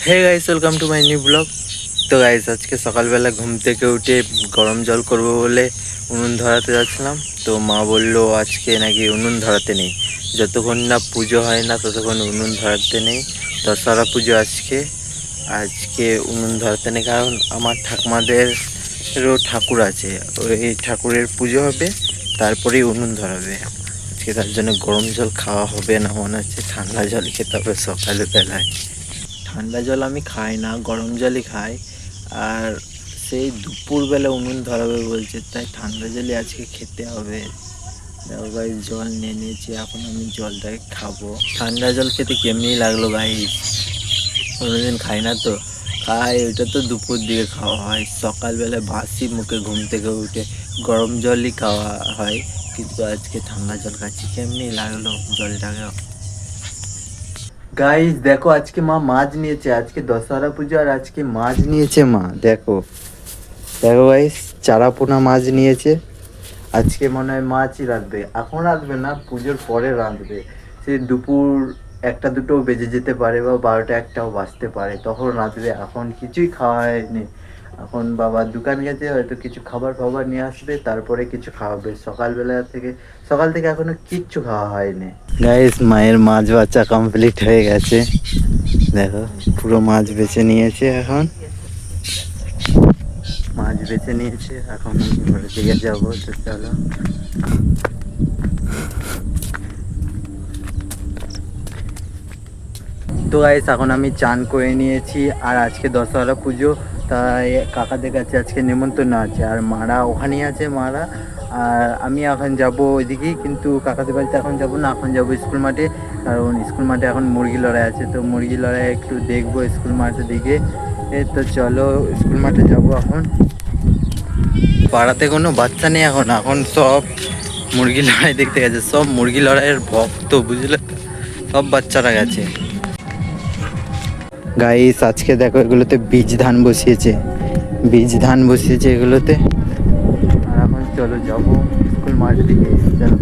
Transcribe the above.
Hey guys, welcome to my new blog. তো guys, আজকে সকালবেলা ঘুম থেকে উঠে গরম জল করব বলে উনুন ধরাতে যাচ্ছিলাম। তো মা বললো আজকে নাকি উনুন ধরাতে নেই, যতক্ষণ না পুজো হয় না ততক্ষণ উনুন ধরাতে নেই। দশহরা পুজো আজকে, আজকে উনুন ধরাতে নেই, কারণ আমার ঠাকুমাদেরও ঠাকুর আছে, ওই ঠাকুরের পুজো হবে, তারপরেই উনুন ধরাবে। আজকে তার জন্য গরম জল খাওয়া হবে না, মনে হচ্ছে ঠান্ডা জল খেতে হবে সকালবেলায়। ঠান্ডা জল আমি খাই না, গরম জলই খাই। আর সেই দুপুরবেলা উনুন ধরাবে বলছে, তাই ঠান্ডা জলই আজকে খেতে হবে। দেখো ভাই, জল নিয়ে নিয়েছি, এখন আমি জলটাকে খাবো। ঠান্ডা জল খেতে কেমনি লাগলো ভাই, কোনোদিন খাই না তো। খাই ওইটা তো দুপুর দিকে খাওয়া হয়, সকালবেলা বাসি মুখে ঘুম থেকে উঠে গরম জলই খাওয়া হয়। কিন্তু আজকে ঠান্ডা জল খাচ্ছি, কেমনি লাগলো জলটাকে। গাইস দেখো, আজকে মা মাছ নিয়েছে, আজকে দশহরা পুজো আর আজকে মাছ নিয়েছে মা। দেখো দেখো গাইস, চারাপোনা মাছ নিয়েছে। আজকে মনে হয় মাছই রাঁধবে, এখন রাঁধবে না, পুজোর পরে রাঁধবে। সে দুপুর একটা দুটো বেজে যেতে পারে বা 12টা 1টাও বাজতে পারে, তখন রাঁধবে। এখন কিছুই খাওয়া হয়নি, এখন বাবা দোকান গেছে, হয়তো কিছু খাবার ফাবার নিয়ে আসবে, তারপরে কিছু খাওয়াবে। সকাল থেকে এখনো কিচ্ছু খাওয়া হয়নি। গাইস, মায়ের মাছ বাচ্চা কমপ্লিট হয়ে গেছে। দেখো, পুরো মাছ বেছে নিয়েছে, এখন মাছ বেছে নিয়েছে, এখন আমি ঘরের দিকে যাবো। তো চলো। তো গাইস, এখন আমি চান করে নিয়েছি, আর আজকে দশহরা পুজো, তাই কাকাদের কাছে আজকে নিমন্ত্রণ আছে, আর মারা ওখানেই আছে মারা। আর আমি এখন যাব ওইদিকেই, কিন্তু কাকাদের বাড়িতে এখন যাব না, এখন যাব স্কুল মাঠে, কারণ স্কুল মাঠে এখন মুরগি লড়াই আছে। তো মুরগি লড়াই একটু দেখবো স্কুল মাঠের দিকে। তো চলো, স্কুল মাঠে যাব এখন। পাড়াতে কোনো বাচ্চা নেই এখন, এখন সব মুরগি লড়াই দেখতে গেছে, সব মুরগি লড়াইয়ের ভক্ত, বুঝলে তো, সব বাচ্চারা গেছে। গাইস, আজকে দেখো, এগুলোতে বীজ ধান বসিয়েছে এগুলোতে। আর এখন চলো যাবো স্কুল মাঠের দিকে, চলো।